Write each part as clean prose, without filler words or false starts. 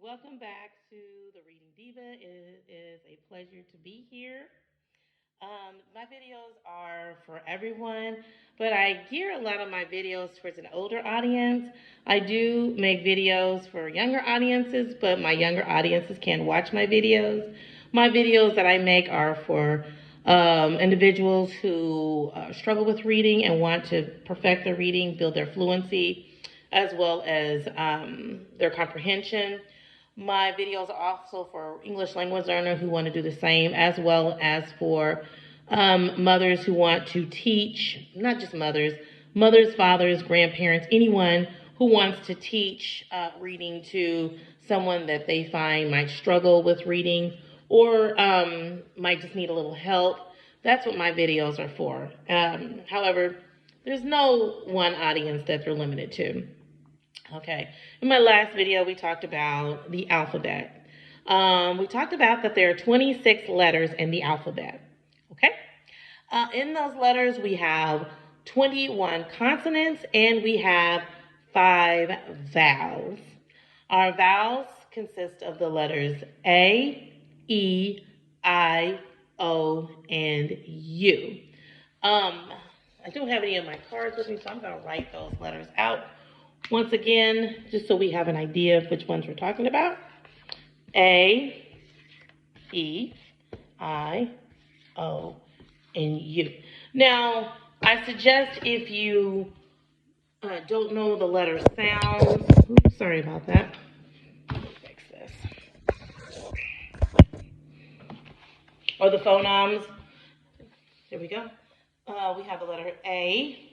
Welcome back to the Reading Diva. It is a pleasure to be here. My videos are for everyone, but I gear a lot of my videos towards an older audience. I do make videos for younger audiences, but my younger audiences can watch my videos. My videos that I make are for individuals who struggle with reading and want to perfect their reading, build their fluency, as well as their comprehension. My videos are also for English language learners who want to do the same, as well as for mothers who want to teach, not just mothers, fathers, grandparents, anyone who wants to teach reading to someone that they find might struggle with reading or might just need a little help. That's what my videos are for. However, there's no one audience that they're limited to. Okay. In my last video, we talked about the alphabet. We talked about that there are 26 letters in the alphabet. Okay. In those letters, we have 21 consonants and we have 5 vowels. Our vowels consist of the letters A, E, I, O, and U. I don't have any of my cards with me, so I'm going to write those letters out. Once again, just so we have an idea of which ones we're talking about. A, E, I, O, and U. Now, I suggest if you don't know the letter sounds, oops, sorry about that. Fix this. Or the phonemes. Here we go. We have the letter A,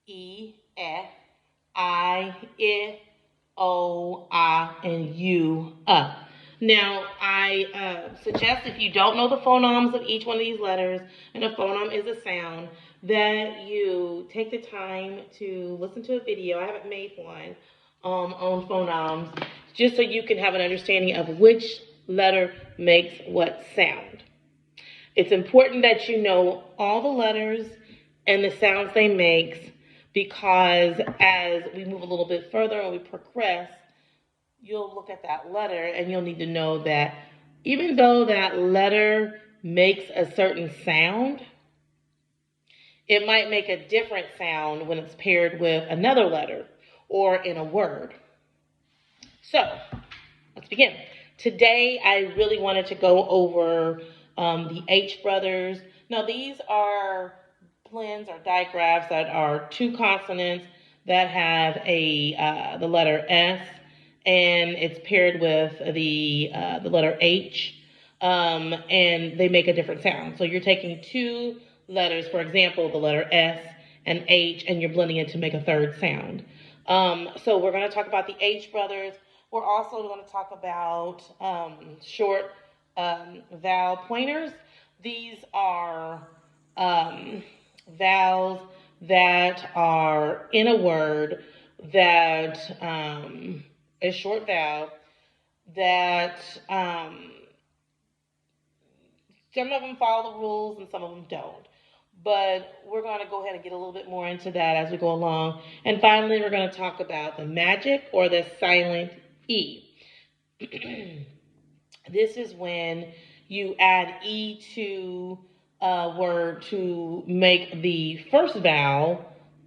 E, I, O, and U, Now, I suggest if you don't know the phonemes of each one of these letters, and a phoneme is a sound, that you take the time to listen to a video. I haven't made one on phonemes, just so you can have an understanding of which letter makes what sound. It's important that you know all the letters and the sounds they make, because as we move a little bit further and we progress, you'll look at that letter and you'll need to know that even though that letter makes a certain sound, it might make a different sound when it's paired with another letter or in a word. So, let's begin. Today, I really wanted to go over the H brothers. Now, these are blends or digraphs that are 2 consonants that have the letter S, and it's paired with the letter H, and they make a different sound. So you're taking 2 letters, for example, the letter S and H, and you're blending it to make a third sound. So we're going to talk about the H brothers. We're also going to talk about short vowel pointers. These are vowels that are in a word that a short vowel that some of them follow the rules and some of them don't. But we're going to go ahead and get a little bit more into that as we go along. And finally, we're going to talk about the magic or the silent E. This is when you add E to a word to make the first vowel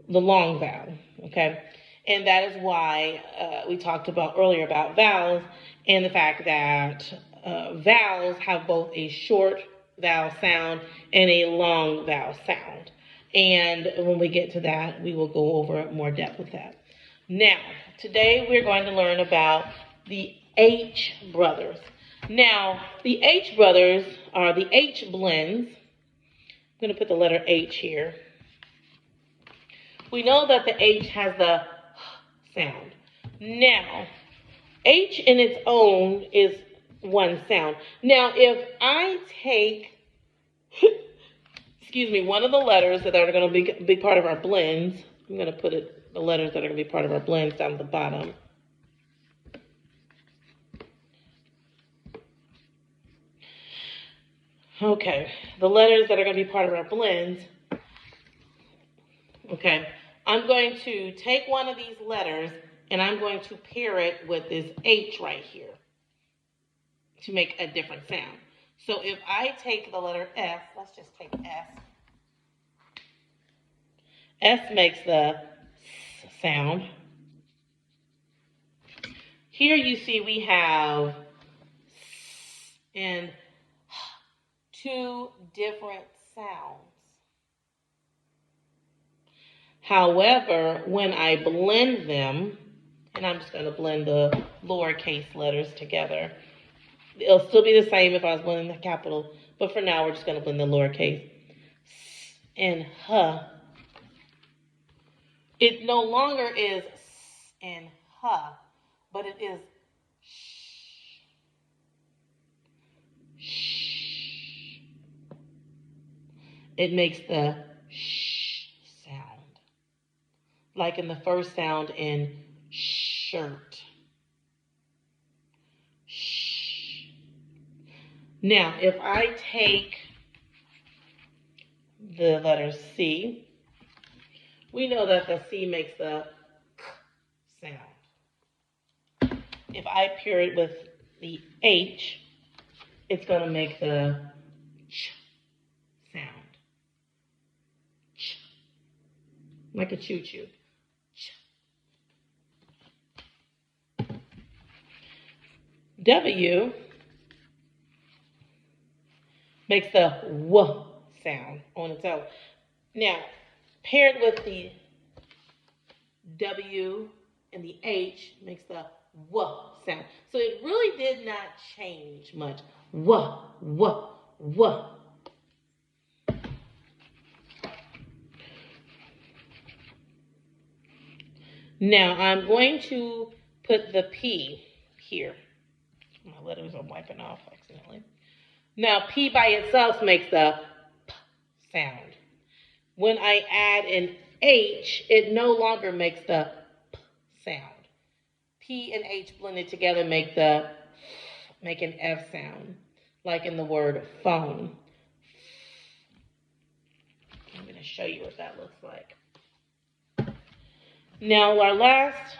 the long vowel, okay? And that is why we talked about earlier about vowels and the fact that vowels have both a short vowel sound and a long vowel sound. And when we get to that, we will go over more depth with that. Now, today we're going to learn about the H brothers. Now, the H brothers are the H blends. I'm going to put the letter H here. We know that the H has the sound. Now, H in its own is one sound. Now, if I take, one of the letters that are going to be part of our blends, I'm going to put the letters that are going to be part of our blends down at the bottom. Okay, the letters that are going to be part of our blends. Okay, I'm going to take one of these letters and I'm going to pair it with this H right here to make a different sound. So if I take the letter S, let's just take S. S makes the S sound. Here you see we have S and two different sounds. However, when I blend them, and I'm just going to blend the lowercase letters together. It'll still be the same if I was blending the capital, but for now we're just going to blend the lowercase. S and H. It no longer is S and H, but it is sh. Sh. It makes the sh sound, like in the first sound in shirt. Sh. Now, if I take the letter C, we know that the C makes the k sound. If I pair it with the H, it's going to make the ch sound. Ch. Like a choo-choo. Ch. W makes the w sound on its own. Now, paired with the W and the H makes the w sound. So it really did not change much. W, w, w. Now I'm going to put the P here. My letters are wiping off accidentally. Now P by itself makes the P sound. When I add an H, it no longer makes the P sound. P and H blended together make an F sound, like in the word phone. I'm going to show you what that looks like. Now our last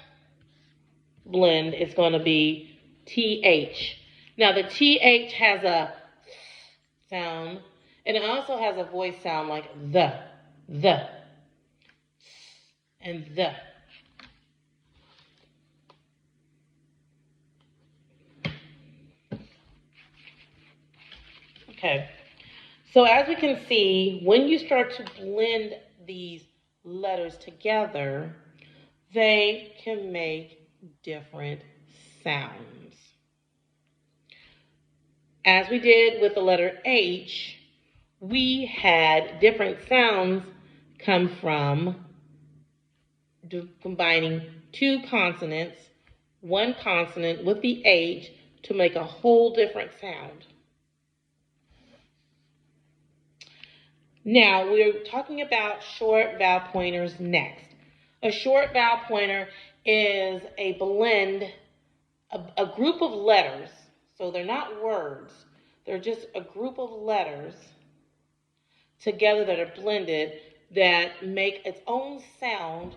blend is going to be TH. Now the TH has a sound, and it also has a voice sound like the, and the. Okay, so as we can see, when you start to blend these letters together, they can make different sounds. As we did with the letter H, we had different sounds come from combining two consonants, one consonant with the H to make a whole different sound. Now we're talking about short vowel pointers next. A short vowel pointer is a blend, a group of letters. So they're not words. They're just a group of letters together that are blended that make its own sound,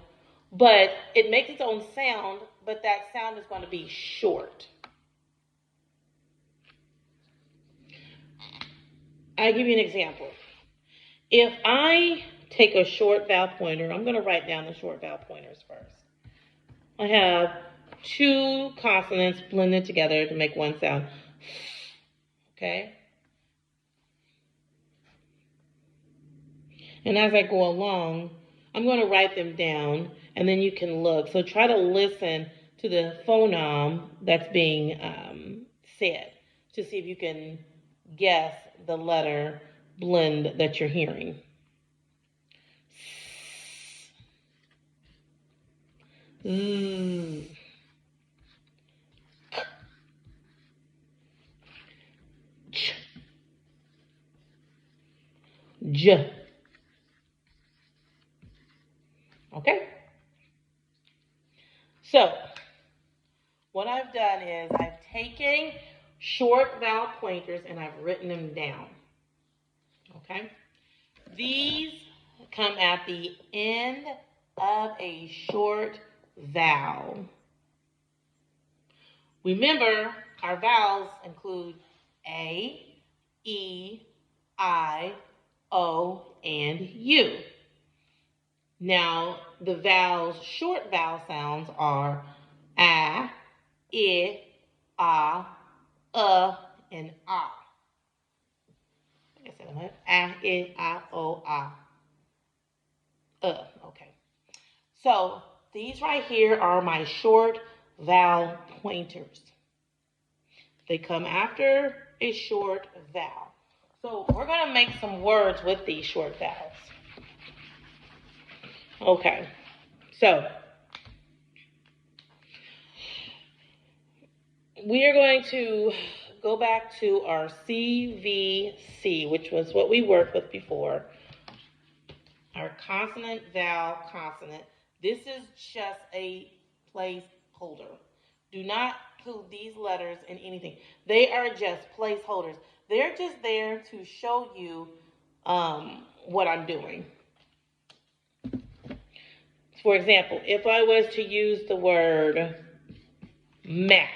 but it makes its own sound, but that sound is going to be short. I'll give you an example. If I take a short vowel pointer, I'm going to write down the short vowel pointers first. I have two consonants blended together to make one sound. Okay? And as I go along, I'm going to write them down, and then you can look. So try to listen to the phoneme that's being said to see if you can guess the letter blend that you're hearing. Z. Ch. J. Okay? So, what I've done is I've taken short vowel pointers and I've written them down. Okay? These come at the end of a short vowel. Remember, our vowels include A, E, I, O, and U. Now, the vowels, short vowel sounds are A, I, and ah. Like I said, O, okay. So these right here are my short vowel pointers. They come after a short vowel. So we're going to make some words with these short vowels. Okay. So we are going to go back to our CVC, which was what we worked with before. Our consonant, vowel, consonant. This is just a placeholder. Do not include these letters in anything. They are just placeholders. They're just there to show you what I'm doing. For example, if I was to use the word mat,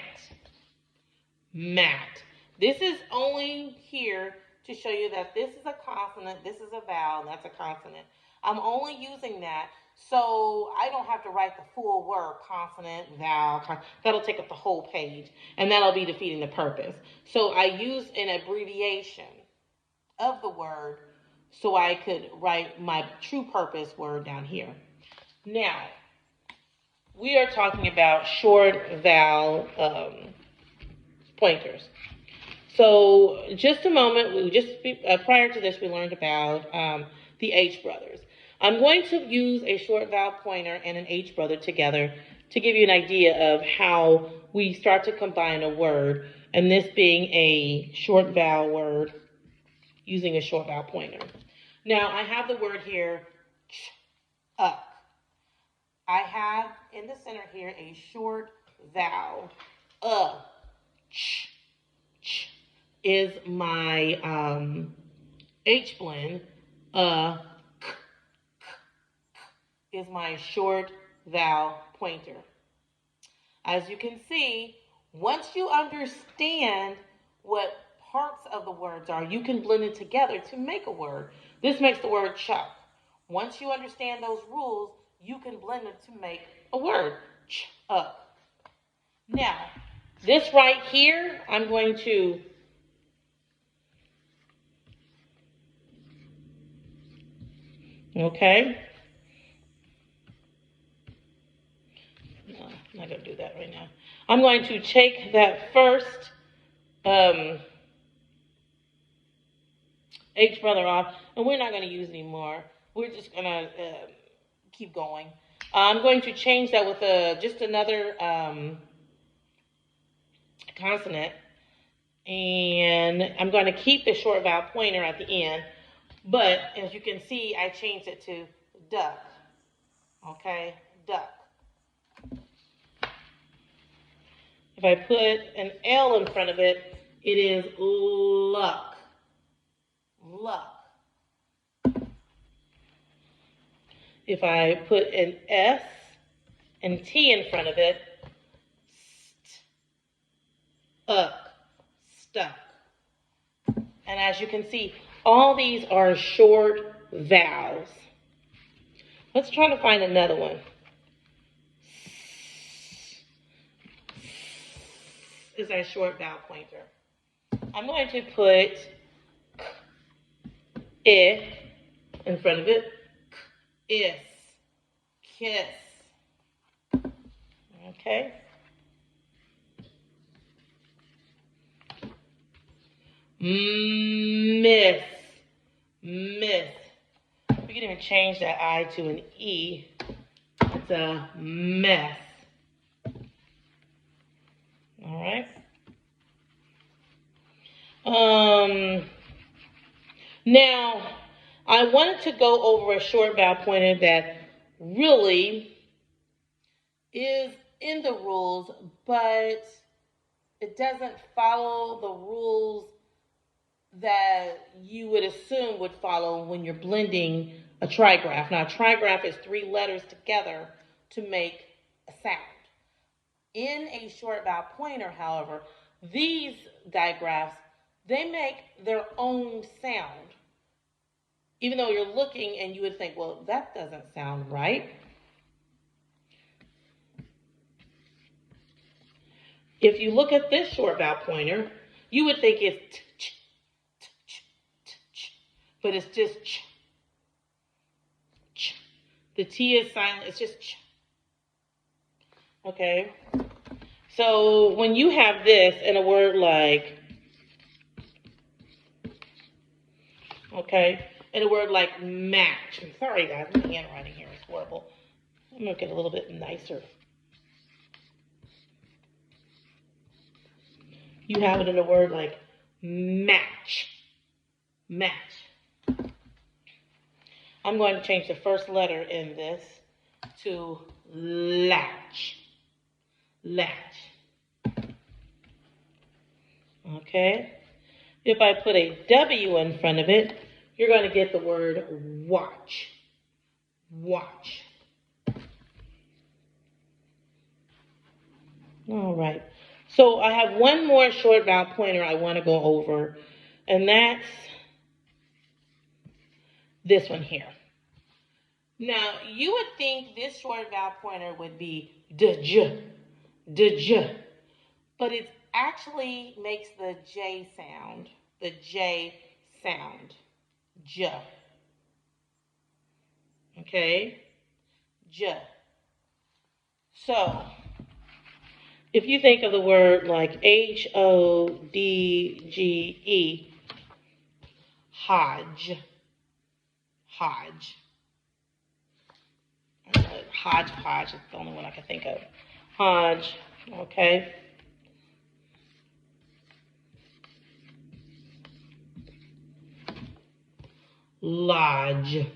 this is only here to show you that this is a consonant, this is a vowel, and that's a consonant. I'm only using that so I don't have to write the full word, consonant, vowel. That'll take up the whole page, and that'll be defeating the purpose. So I use an abbreviation of the word so I could write my true purpose word down here. Now, we are talking about short vowel pointers. So just a moment, prior to this, we learned about the H brothers. I'm going to use a short vowel pointer and an H brother together to give you an idea of how we start to combine a word, and this being a short vowel word using a short vowel pointer. Now, I have the word here, up. I have in the center here a short vowel, ch, is my H blend, k, is my short vowel pointer. As you can see, once you understand what parts of the words are, you can blend it together to make a word. This makes the word chuck. Once you understand those rules, you can blend it to make a word, chuck. Now, this right here, I'm going to okay. No, I'm not going to do that right now. I'm going to take that first H brother off, and we're not going to use it anymore. We're just going to keep going. I'm going to change that with just another consonant, and I'm going to keep the short vowel pointer at the end, but as you can see, I changed it to duck. Okay, duck. If I put an L in front of it, it is luck. Luck. If I put an S and T in front of it, stuck. And as you can see, all these are short vowels. Let's try to find another one. Is our short vowel pointer. I'm going to put I in front of it. Is. Kiss. Okay. Miss. We can even change that I to an E. It's a mess. All right. Now, I wanted to go over a short vowel pointer that really is in the rules, but it doesn't follow the rules that you would assume would follow when you're blending a trigraph. Now, a trigraph is 3 letters together to make a sound. In a short vowel pointer, however, these digraphs, they make their own sound. Even though you're looking and you would think, well, that doesn't sound right. If you look at this short vowel pointer, you would think it's t-ch, t-ch, t-ch, but it's just ch, ch. The T is silent, it's just ch. Okay? So when you have this in a word like, okay, in a word like match. I'm sorry, guys, my handwriting here is horrible. I'm going to get a little bit nicer. You have it in a word like match. Match. I'm going to change the first letter in this to latch. Latch. Okay? If I put a W in front of it, you're going to get the word watch. Watch. All right. So I have one more short vowel pointer I want to go over, and that's this one here. Now, you would think this short vowel pointer would be d-j, d-j, but it actually makes the J sound, the J sound, j. Okay? J. So, if you think of the word like H-O-D-G-E, Hodge, Hodge. Hodgepodge is the only one I can think of. Hodge, okay. Lodge,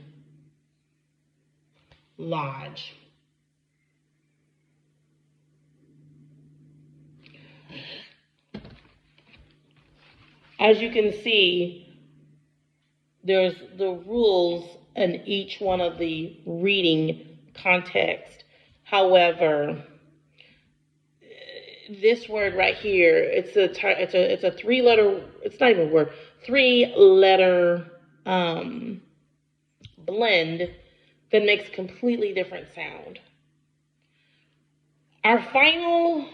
lodge. As you can see, there's the rules in each one of the reading context. However, this word right here, it's a 3-letter, it's not even a word, 3-letter blend that makes a completely different sound. Our final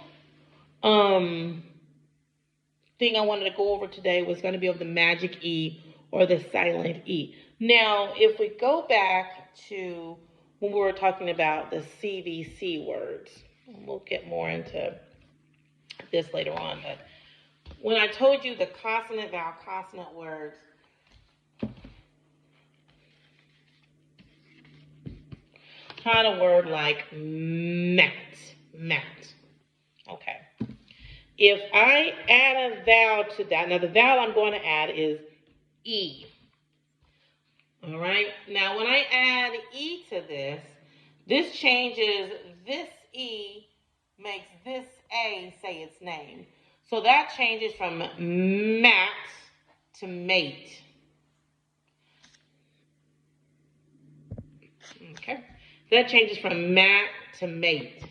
thing I wanted to go over today was going to be of the magic E or the silent E. Now, if we go back to when we were talking about the CVC words, we'll get more into this later on, but when I told you the consonant, vowel, consonant words, kind of word like mat, mat. Okay. If I add a vowel to that, now the vowel I'm going to add is E. All right. Now when I add E to this changes this E, makes this A say its name. So that changes from mat to mate. Okay. So that changes from mat to mate.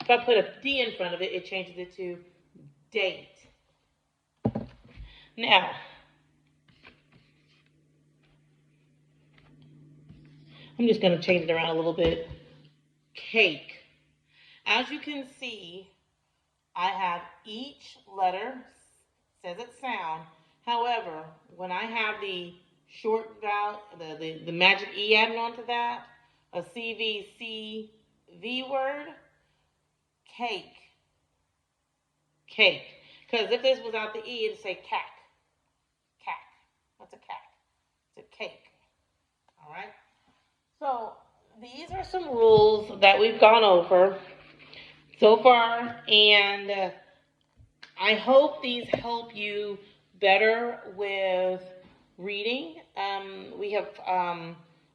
If I put a D in front of it, it changes it to date. Now, I'm just going to change it around a little bit. Cake. As you can see, I have each letter says its sound. However, when I have the short vowel, the magic E added onto that, a CVCV word, cake. Cake. Because if this was without the E, it'd say cack. Cack. What's a cack? It's a cake. All right? So these are some rules that we've gone over so far, and I hope these help you better with reading.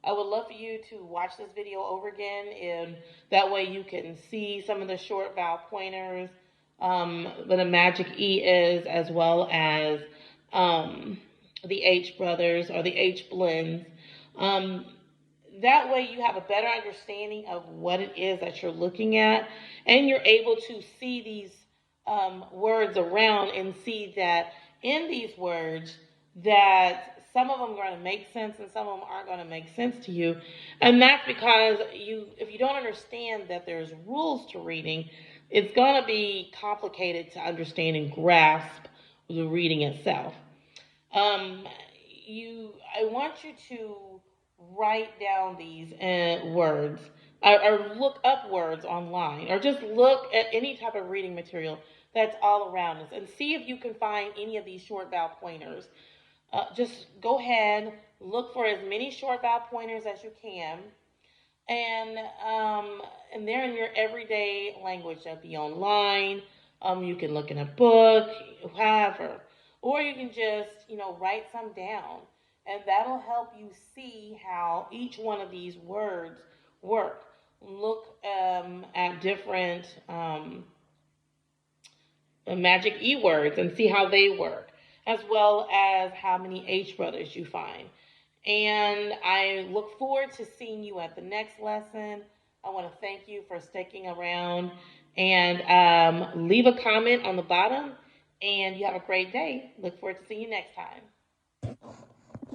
I would love for you to watch this video over again, and that way you can see some of the short vowel pointers, what a magic E is, as well as the H brothers or the H blends. that way you have a better understanding of what it is that you're looking at, and you're able to see these words around and see that in these words that some of them are going to make sense and some of them aren't going to make sense to you. And that's because if you don't understand that there's rules to reading, it's going to be complicated to understand and grasp the reading itself. Um, I want you to write down these words, or look up words online, or just look at any type of reading material that's all around us, and see if you can find any of these short vowel pointers. Just go ahead, look for as many short vowel pointers as you can, and um, and they're in your everyday language. That'll be online. You can look in a book, however, or you can just write some down, and that'll help you see how each one of these words work. Look at different magic E words and see how they work, as well as how many H brothers you find. And I look forward to seeing you at the next lesson. I want to thank you for sticking around, and leave a comment on the bottom. And you have a great day. Look forward to seeing you next time.